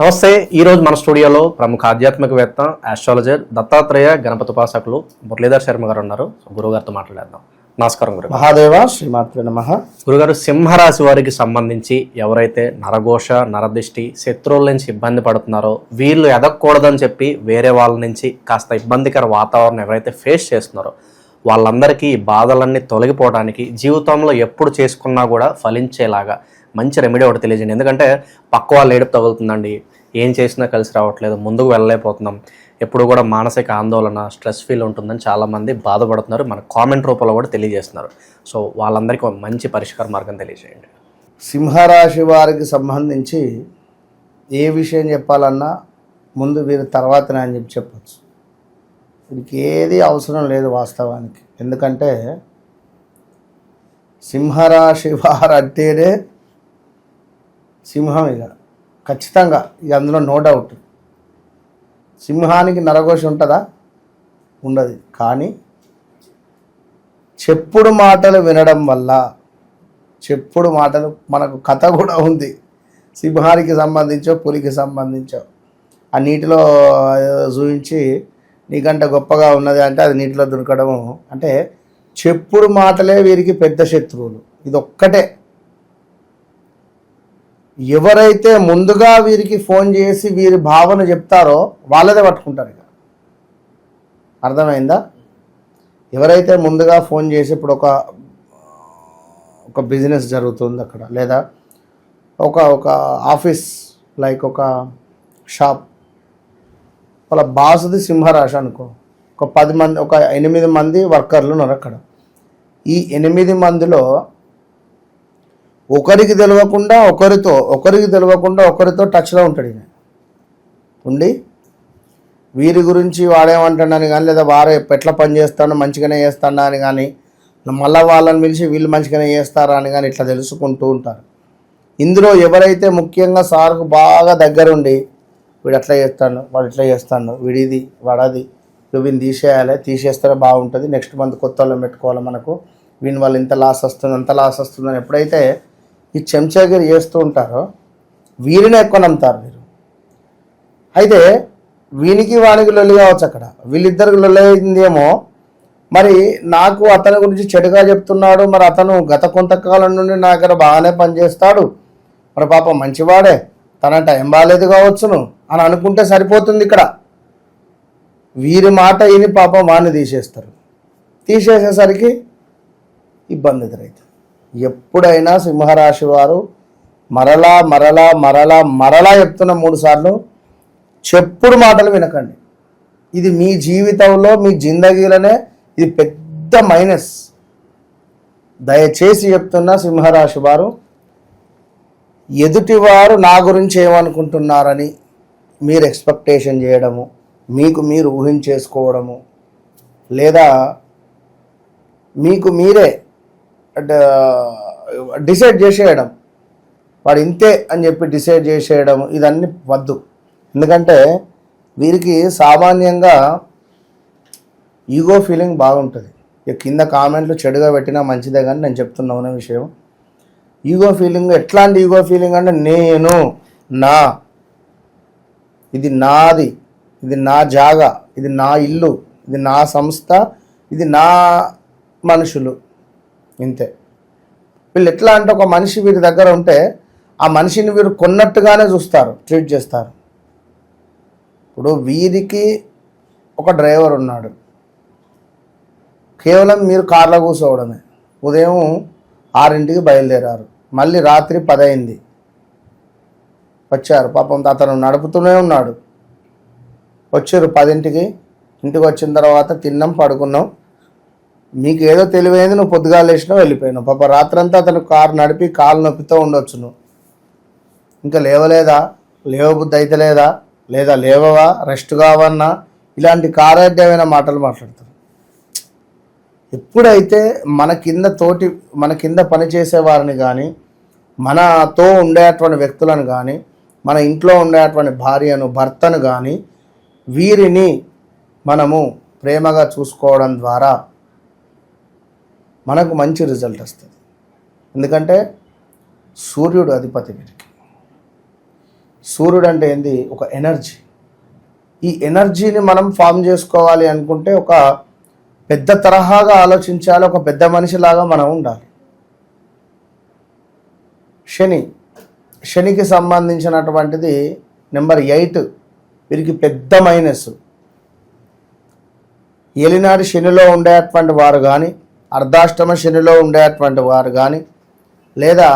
నమస్తే. ఈరోజు మన స్టూడియోలో ప్రముఖ ఆధ్యాత్మికవేత్త ఆస్ట్రాలజర్ దత్తాత్రేయ గణపతి ఉపాసకులు మురళీధర్ శర్మ గారు ఉన్నారు. గురుగారితో మాట్లాడేద్దాం. నమస్కారం గురు. మహాదేవ శ్రీమాత్రే నమః. గురుగారు, సింహరాశి వారికి సంబంధించి ఎవరైతే నరఘోష నరదిష్టి శత్రువుల నుంచి ఇబ్బంది పడుతున్నారో, వీళ్ళు ఎదగకూడదని చెప్పి వేరే వాళ్ళ నుంచి కాస్త ఇబ్బందికర వాతావరణం ఎవరైతే ఫేస్ చేస్తున్నారో వాళ్ళందరికీ ఈ బాధలన్నీ తొలగిపోవడానికి జీవితంలో ఎప్పుడు చేసుకున్నా కూడా ఫలించేలాగా మంచి రెమెడీ ఒకటి తెలియజేయండి. ఎందుకంటే పక్క వాళ్ళు ఏడుపు తగులుతుందండి, ఏం చేసినా కలిసి రావట్లేదు, ముందుకు వెళ్ళలేకపోతున్నాం, ఎప్పుడు కూడా మానసిక ఆందోళన స్ట్రెస్ ఫీల్ ఉంటుందని చాలామంది బాధపడుతున్నారు. మన కామెంట్ రూపంలో కూడా తెలియజేస్తున్నారు. సో వాళ్ళందరికీ ఒక మంచి పరిష్కార మార్గం తెలియజేయండి. సింహరాశి వారికి సంబంధించి ఏ విషయం చెప్పాలన్నా ముందు వీరి తర్వాతనే అని చెప్పచ్చు. వీరికి ఏది అవసరం లేదు వాస్తవానికి. ఎందుకంటే సింహరాశి వారు అంటేనే సింహం, ఇక ఖచ్చితంగా, ఇక అందులో నో డౌట్. సింహానికి నరఘోష ఉంటుందా? ఉండదు. కానీ చెప్పుడు మాటలు వినడం వల్ల, చెప్పుడు మాటలు మనకు కథ కూడా ఉంది. సింహానికి సంబంధించో పులికి సంబంధించో ఆ నీటిలో చూపించి నీకంటే గొప్పగా ఉన్నది అంటే అది నీటిలో దొరకడము. అంటే చెప్పుడు మాటలే వీరికి పెద్ద శత్రువులు. ఇది ఒక్కటే. ఎవరైతే ముందుగా వీరికి ఫోన్ చేసి వీరి భావన చెప్తారో వాళ్ళదే పట్టుకుంటారు. ఇక అర్థమైందా? ఎవరైతే ముందుగా ఫోన్ చేసి, ఇప్పుడు ఒక బిజినెస్ జరుగుతుంది అక్కడ, లేదా ఒక ఆఫీస్, లైక్ ఒక షాప్, వాళ్ళ బాసుది సింహరాశి అనుకో, ఒక 10 మంది, ఒక 8 మంది వర్కర్లు ఉన్నారు అక్కడ. ఈ 8 మందిలో ఒకరికి తెలియకుండా ఒకరితో టచ్లో ఉంటాడు. ఈయన ఉండి వీరి గురించి వాడేమంటాడని కానీ, లేదా వారు ఎట్లా పని చేస్తాడో మంచిగానే చేస్తాడా అని కానీ, మళ్ళీ వాళ్ళని పిలిచి వీళ్ళు మంచిగానే చేస్తారా అని కానీ ఇట్లా తెలుసుకుంటూ ఉంటారు. ఇందులో ఎవరైతే ముఖ్యంగా సార్కు బాగా దగ్గరుండి వీడు అట్లా చేస్తాడు, వాడు ఇట్లా చేస్తాడు, వీడిది వాడది, వీడిని తీసేస్తేనే బాగుంటుంది, నెక్స్ట్ మంత్ కొత్త వాళ్ళని పెట్టుకోవాలి, మనకు వీని వాళ్ళు ఇంత లాస్ వస్తుంది అంత లాస్ వస్తుందని ఎప్పుడైతే ఈ చెంచాగిరి చేస్తూ ఉంటారో వీరిని ఎక్కువ నమ్ముతారు మీరు. అయితే వీనికి వానికి లొల్లి కావచ్చు అక్కడ, వీళ్ళిద్దరికి లొల్లి అయిందేమో. మరి నాకు అతని గురించి చెడుగా చెప్తున్నాడు, మరి అతను గత కొంతకాలం నుండి నా దగ్గర బాగానే పనిచేస్తాడు, మరి పాపం మంచివాడే, తన టైం బాగాలేదు కావచ్చును అని అనుకుంటే సరిపోతుంది. ఇక్కడ వీరి మాట విని పాపం వాడిని తీసేస్తారు. తీసేసేసరికి ఇబ్బంది ఎదురైతుంది. ఎప్పుడైనా సింహరాశి వారు మరలా చెప్తున్న 3 సార్లు, చెప్పుడు మాటలు వినకండి. ఇది మీ జీవితంలో, మీ జిందగీలోనే ఇది పెద్ద మైనస్. దయచేసి చెప్తున్న సింహరాశి వారు, ఎదుటివారు నా గురించి ఏమనుకుంటున్నారని మీరు ఎక్స్పెక్టేషన్ చేయడము, మీకు మీరు ఊహించేసుకోవడము, లేదా మీకు మీరే డిసైడ్ చేసేయడం, వాడు ఇంతే అని చెప్పి డిసైడ్ చేసేయడం, ఇదన్నీ వద్దు. ఎందుకంటే వీరికి సామాన్యంగా ఈగో ఫీలింగ్ బాగుంటుంది. ఇక కింద కామెంట్లు చెడుగా పెట్టినా మంచిదే, కానీ నేను చెప్తున్నా ఉన్న విషయం, ఈగో ఫీలింగ్ ఎట్లాంటి ఈగో ఫీలింగ్ అంటే, నేను, నా, ఇది నాది, ఇది నా జాగా, ఇది నా ఇల్లు, ఇది నా సంస్థ, ఇది నా మనుషులు, ఇంతే. వీళ్ళు ఎట్లా అంటే, ఒక మనిషి వీరి దగ్గర ఉంటే ఆ మనిషిని వీరు కొన్నట్టుగానే చూస్తారు, ట్రీట్ చేస్తారు. ఇప్పుడు వీరికి ఒక డ్రైవర్ ఉన్నాడు, కేవలం మీరు కార్లో కూర్చోవడమే. ఉదయం 6ంటికి బయలుదేరారు, మళ్ళీ రాత్రి 10 అయింది, వచ్చారు. పాపం అతను నడుపుతూనే ఉన్నాడు. వచ్చారు 10ంటికి, ఇంటికి వచ్చిన తర్వాత తిన్నాం, పడుకున్నాం. మీకు ఏదో తెలివైంది, నువ్వు పొద్దుగా లేచినావు, వెళ్ళిపోయినావు. పాప రాత్రంతా అతను కారు నడిపి కాలు నొప్పితో ఉండొచ్చు. నువ్వు ఇంకా లేవలేదా, లేవబుద్ధి అయితే లేదా లేవవా, రెస్ట్ కావన్నా, ఇలాంటి కారాధ్యమైన మాటలు మాట్లాడతారు. ఎప్పుడైతే మన కింద పనిచేసే వారిని కానీ, మనతో ఉండేటువంటి వ్యక్తులను కానీ, మన ఇంట్లో ఉండేటువంటి భార్యను భర్తను కానీ, వీరిని మనము ప్రేమగా చూసుకోవడం ద్వారా మనకు మంచి రిజల్ట్ వస్తుంది. ఎందుకంటే సూర్యుడు అధిపతి వీరికి. సూర్యుడు అంటే ఏంది? ఒక ఎనర్జీ. ఈ ఎనర్జీని మనం ఫామ్ చేసుకోవాలి అనుకుంటే ఒక పెద్ద తరహాగా ఆలోచించాలి, ఒక పెద్ద మనిషిలాగా మనం ఉండాలి. శనికి సంబంధించినటువంటిది నెంబర్ 8, వీరికి పెద్ద మైనస్. ఏలినాటి శనిలో ఉండేటువంటి వారు కానీ, అర్ధాష్టమ శనిలో ఉండేటువంటి వారు కానీ, లేదా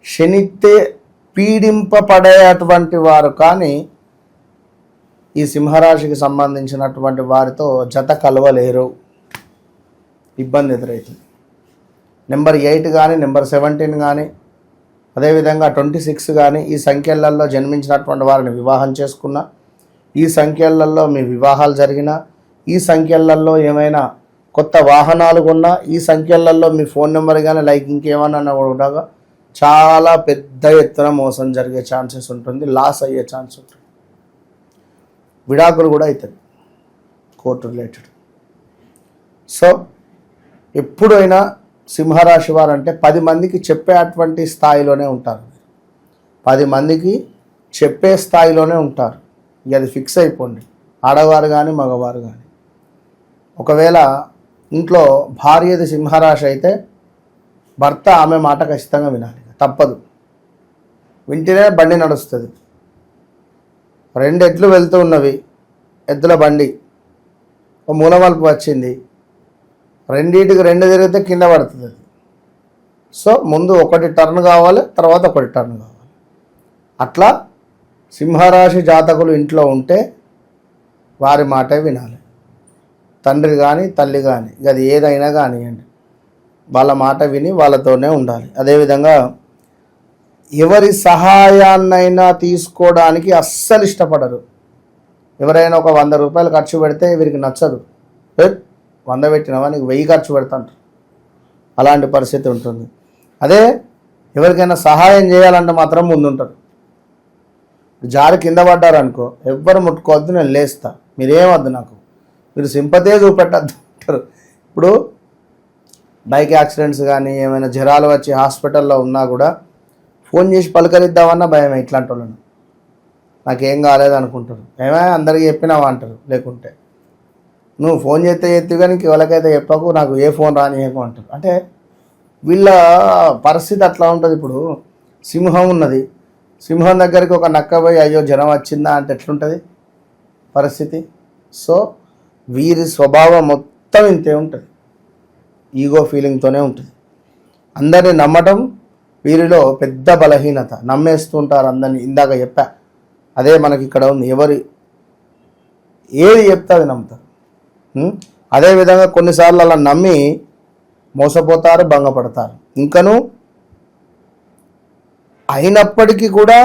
శనితే పీడింపబడేటువంటి వారు కానీ ఈ సింహరాశికి సంబంధించినటువంటి వారితో జత కలవలేరు, ఇబ్బంది ఎదురవుతుంది. నెంబర్ 8 కానీ, నెంబర్ 17 కానీ, అదేవిధంగా 26 కానీ ఈ సంఖ్యలలో జన్మించినటువంటి వారిని వివాహం చేసుకున్న, ఈ సంఖ్యలలో మీ వివాహాలు జరిగిన, ఈ సంఖ్యలలో ఏమైనా కొత్త వాహనాలు కొన్నా, ఈ సంఖ్యలలో మీ ఫోన్ నెంబర్ కానీ లైక్ ఇంకేమన్నా కూడా చాలా పెద్ద ఎత్తున మోసం జరిగే ఛాన్సెస్ ఉంటుంది, లాస్ అయ్యే ఛాన్స్ ఉంటుంది. విడాకులు కూడా అవుతుంది కోర్టు రిలేటెడ్. సో ఎప్పుడైనా సింహరాశి వారు అంటే 10 మందికి చెప్పేటువంటి స్థాయిలోనే ఉంటారు, 10 మందికి చెప్పే స్థాయిలోనే ఉంటారు. ఇక అది ఫిక్స్ అయిపోండి, ఆడవారు కానీ మగవారు కానీ. ఒకవేళ ఇంట్లో భార్యది సింహరాశి అయితే భర్త ఆమె మాట ఖచ్చితంగా వినాలి, తప్పదు. వింటేనే బండి నడుస్తుంది. 2 ఎడ్లు వెళ్తూ ఉన్నవి, ఎద్దుల బండి ఒక మూలమలుపు వచ్చింది, రెండింటికి 2 తిరిగితే కింద పడుతుంది అది. సో ముందు ఒకటి టర్న్ కావాలి, తర్వాత ఒకటి టర్న్ కావాలి. అట్లా సింహరాశి జాతకులు ఇంట్లో ఉంటే వారి మాటే వినాలి. తండ్రి కానీ తల్లి కానీ అది ఏదైనా కానివ్వండి, వాళ్ళ మాట విని వాళ్ళతోనే ఉండాలి. అదేవిధంగా ఎవరి సహాయాన్నైనా తీసుకోవడానికి అస్సలు ఇష్టపడరు. ఎవరైనా ఒక 100 రూపాయలు ఖర్చు పెడితే వీరికి నచ్చదు. 100 పెట్టినావా, నీకు 1000 ఖర్చు పెడతాంటారు. అలాంటి పరిస్థితి ఉంటుంది. అదే ఎవరికైనా సహాయం చేయాలంటే మాత్రం ముందుంటారు. జారి కింద పడ్డారనుకో, ఎవ్వరు ముట్టుకోవద్దు, నేను లేస్తా, మీరేమద్దు, నాకు మీరు సింపతే చూపెట్టద్దు అంటారు. ఇప్పుడు బైక్ యాక్సిడెంట్స్ కానీ ఏమైనా జ్వరాలు వచ్చి హాస్పిటల్లో ఉన్నా కూడా ఫోన్ చేసి పలకరిద్దామన్నా భయం. ఇట్లాంటి వాళ్ళను నాకేం కాలేదు అనుకుంటారు, ఏమైనా అందరికీ చెప్పినావా అంటారు. లేకుంటే నువ్వు ఫోన్ చేస్తే ఎత్తి కానీ ఎవరికైతే చెప్పకు, నాకు ఏ ఫోన్ రానియకు అంటారు. అంటే వీళ్ళ పరిస్థితి అట్లా ఉంటుంది. ఇప్పుడు సింహం ఉన్నది, సింహం దగ్గరికి ఒక నక్క పోయి అయ్యో జ్వరం వచ్చిందా అంటే ఎట్లుంటుంది పరిస్థితి. సో వీరి స్వభావం మొత్తం ఇంతే ఉంటుంది, ఈగో ఫీలింగ్తోనే ఉంటుంది. అందరిని నమ్మటం వీరిలో పెద్ద బలహీనత, నమ్మేస్తుంటారు అందరినీ. ఇందాక చెప్పా, అదే మనకి ఇక్కడ ఉంది. ఎవరు ఏది చెప్తే అది నమ్ముతారు. అదేవిధంగా కొన్నిసార్లు అలా నమ్మి మోసపోతారు, భంగపడతారు. ఇంకను అయినప్పటికీ కూడా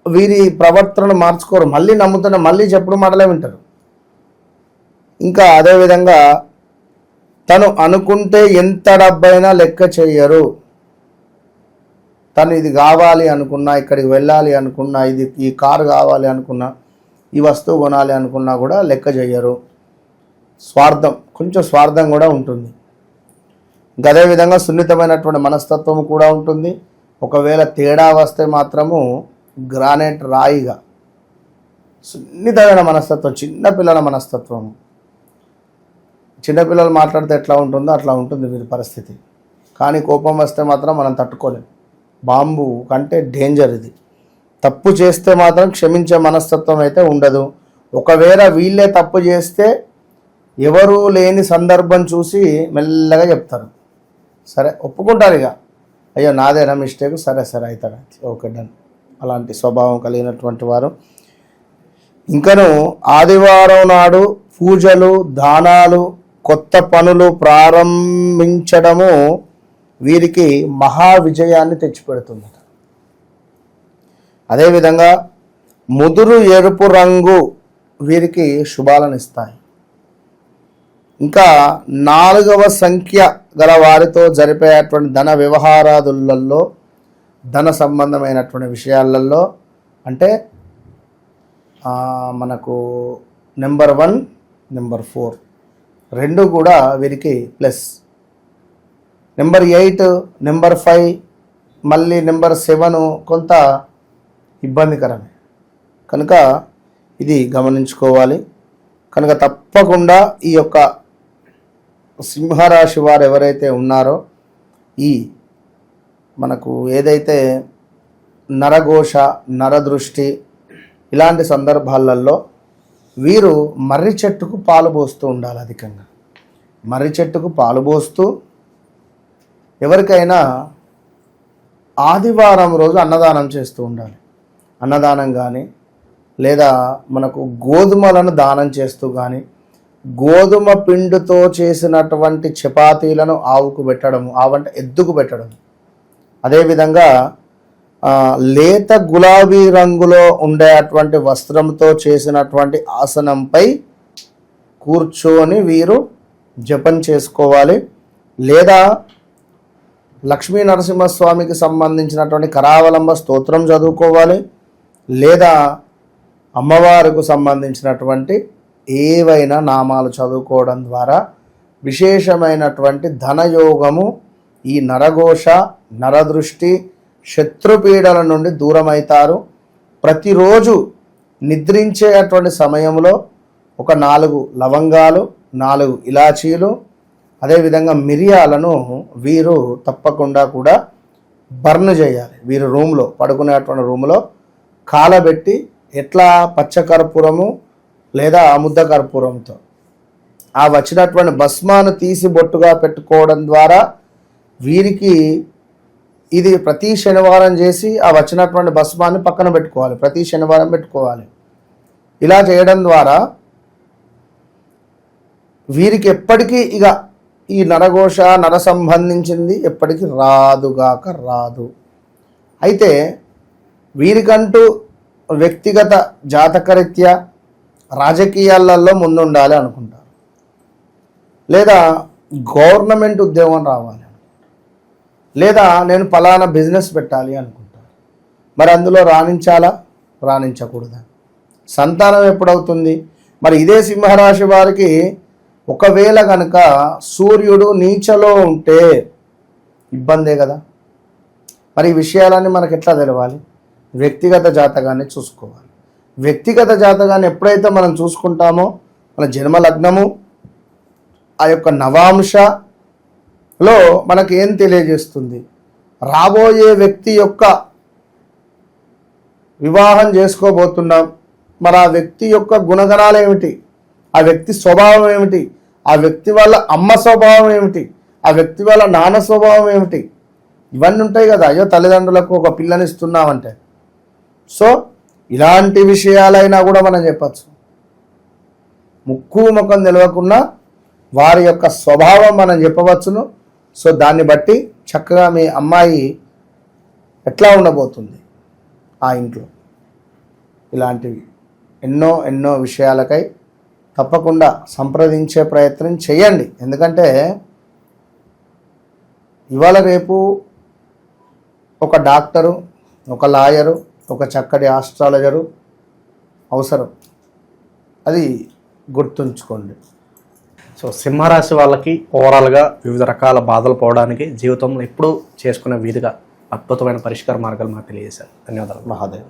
వీరి ప్రవర్తనను మార్చుకోరు, మళ్ళీ నమ్ముతున్న మళ్ళీ చెప్పుడు మాటలే వింటారు. ఇంకా అదేవిధంగా తను అనుకుంటే ఎంత డబ్బైనా లెక్క చెయ్యరు. తను ఇది కావాలి అనుకున్నా, ఇక్కడికి వెళ్ళాలి అనుకున్నా, ఈ కారు కావాలి అనుకున్నా, ఈ వస్తువు కొనాలి అనుకున్నా కూడా లెక్క చెయ్యరు. స్వార్థం, కొంచెం స్వార్థం కూడా ఉంటుంది. ఇంకా అదేవిధంగా సున్నితమైనటువంటి మనస్తత్వం కూడా ఉంటుంది. ఒకవేళ తేడా వస్తే మాత్రము గ్రానైట్ రాయిగా సున్నితమైన మనస్తత్వం, చిన్నపిల్లల మనస్తత్వము. చిన్నపిల్లలు మాట్లాడితే ఎట్లా ఉంటుందో అట్లా ఉంటుంది వీరి పరిస్థితి. కానీ కోపం వస్తే మాత్రం మనం తట్టుకోలేం. బాంబు కంటే డేంజర్ ఇది. తప్పు చేస్తే మాత్రం క్షమించే మనస్తత్వం అయితే ఉండదు. ఒకవేళ వీళ్ళే తప్పు చేస్తే ఎవరూ లేని సందర్భం చూసి మెల్లగా చెప్తారు, సరే ఒప్పుకుంటారు. ఇక అయ్యో నాదేనా మిస్టేక్, సరే సరే అవుతాడు, ఓకే డన్. అలాంటి స్వభావం కలిగినటువంటి వారు. ఇంకను ఆదివారం నాడు పూజలు, దానాలు, కొత్త పనులు ప్రారంభించడము వీరికి మహా విజయాన్ని తెచ్చిపెడుతుంది. అదేవిధంగా ముదురు ఎరుపు రంగు వీరికి శుభాలను ఇస్తాయి. ఇంకా 4వ సంఖ్య గల వారితో జరిపేటువంటి ధన వ్యవహారాదులలో, ధన సంబంధమైనటువంటి విషయాలలో అంటే మనకు నెంబర్ 1, నెంబర్ 4 రెండు కూడా వీరికి ప్లస్. నెంబర్ 8, నెంబర్ 5, మళ్ళీ నెంబర్ 7 కొంత ఇబ్బందికరమే. కనుక ఇది గమనించుకోవాలి. కనుక తప్పకుండా ఈ యొక్క సింహరాశి వారు ఎవరైతే ఉన్నారో ఈ మనకు ఏదైతే నరఘోష, నరదృష్టి ఇలాంటి సందర్భాలలో వీరు మర్రి చెట్టుకు పాలు పోస్తూ ఉండాలి. అధికంగా మర్రి చెట్టుకు పాలు పోస్తూ ఎవరికైనా ఆదివారం రోజు అన్నదానం చేస్తూ ఉండాలి. అన్నదానం కానీ లేదా మనకు గోధుమలను దానం చేస్తూ కానీ, గోధుమ పిండితో చేసినటువంటి చపాతీలను ఆవుకు పెట్టడము, ఆవంటే ఎద్దుకు పెట్టడం. అదేవిధంగా లేత గులాబీ రంగులో ఉండేటువంటి వస్త్రంతో చేసినటువంటి ఆసనంపై కూర్చొని వీరు జపం చేసుకోవాలి. లేదా లక్ష్మీ నరసింహస్వామికి సంబంధించినటువంటి కరావలంబ స్తోత్రం చదువుకోవాలి. లేదా అమ్మవారికి సంబంధించినటువంటి ఏవైనా నామాలు చదువుకోవడం ద్వారా విశేషమైనటువంటి ధనయోగము, ఈ నరఘోష, నరదృష్టి, శత్రుపీడల నుండి దూరమవుతారు. ప్రతిరోజు నిద్రించేటువంటి సమయంలో ఒక 4 లవంగాలు, 4 ఇలాచీలు, అదేవిధంగా మిరియాలను వీరు తప్పకుండా కూడా బర్న్ చేయాలి. వీరు రూమ్లో పడుకునేటువంటి రూమ్లో కాలబెట్టి, ఎట్లా పచ్చకర్పూరము లేదా ముద్ద కర్పూరంతో ఆ వచ్చినటువంటి భస్మాను తీసి బొట్టుగా పెట్టుకోవడం ద్వారా వీరికి ఇది ప్రతి శనివారం చేసి ఆ వచ్చినటువంటి భస్మాన్ని పక్కన పెట్టుకోవాలి. ప్రతి శనివారం పెట్టుకోవాలి. ఇలా చేయడం ద్వారా వీరికి ఎప్పటికీ ఇక ఈ నరఘోష, నర సంబంధించింది ఎప్పటికీ రాదుగాక రాదు. అయితే వీరికంటూ వ్యక్తిగత జాతకరీత్యా రాజకీయాలలో ముందుండాలి అనుకుంటారు, లేదా గవర్నమెంట్ ఉద్యోగం రావాలి, లేదా నేను ఫలానా బిజినెస్ పెట్టాలి అనుకుంటారు. మరి అందులో రాణించాలా, రాణించకూడదా? సంతానం ఎప్పుడవుతుంది? మరి ఇదే సింహరాశి వారికి ఒకవేళ కనుక సూర్యుడు నీచలో ఉంటే ఇబ్బందే కదా. మరి ఈ విషయాలన్నీ మనకు ఎట్లా తెలవాలి? వ్యక్తిగత జాతకాన్ని చూసుకోవాలి. వ్యక్తిగత జాతకాన్ని ఎప్పుడైతే మనం చూసుకుంటామో మన జన్మ లగ్నము, ఆ యొక్క నవాంశలో మనకు ఏం తెలియజేస్తుంది? రాబోయే వ్యక్తి యొక్క వివాహం చేసుకోబోతున్నాం, మరి ఆ వ్యక్తి యొక్క గుణగణాలు ఏమిటి, ఆ వ్యక్తి స్వభావం ఏమిటి, ఆ వ్యక్తి వాళ్ళ అమ్మ స్వభావం ఏమిటి, ఆ వ్యక్తి వాళ్ళ నాన్న స్వభావం ఏమిటి, ఇవన్నీ ఉంటాయి కదా. అయ్యో తల్లిదండ్రులకు ఒక పిల్లని ఇస్తున్నామంటే, సో ఇలాంటి విషయాలైనా కూడా మనం చెప్పచ్చు. ముక్కు ముఖం తెలియకుండా వారి యొక్క స్వభావం మనం చెప్పవచ్చును. సో దాన్ని బట్టి చక్కగా మీ అమ్మాయి ఎట్లా ఉండబోతుంది ఆ ఇంట్లో, ఇలాంటివి ఎన్నో విషయాలకై తప్పకుండా సంప్రదించే ప్రయత్నం చేయండి. ఎందుకంటే ఇవాళ రేపు ఒక డాక్టరు, ఒక లాయరు, ఒక చక్కటి ఆస్ట్రాలజరు అవసరం, అది గుర్తుంచుకోండి. సో సింహరాశి వాళ్ళకి ఓవరాల్గా వివిధ రకాల బాధలు పోవడానికి జీవితంలో ఎప్పుడూ చేసుకునే వీధిగా అద్భుతమైన పరిష్కార మార్గాలు మాకు తెలియజేశారు. ధన్యవాదాలు. మహాదేవ్.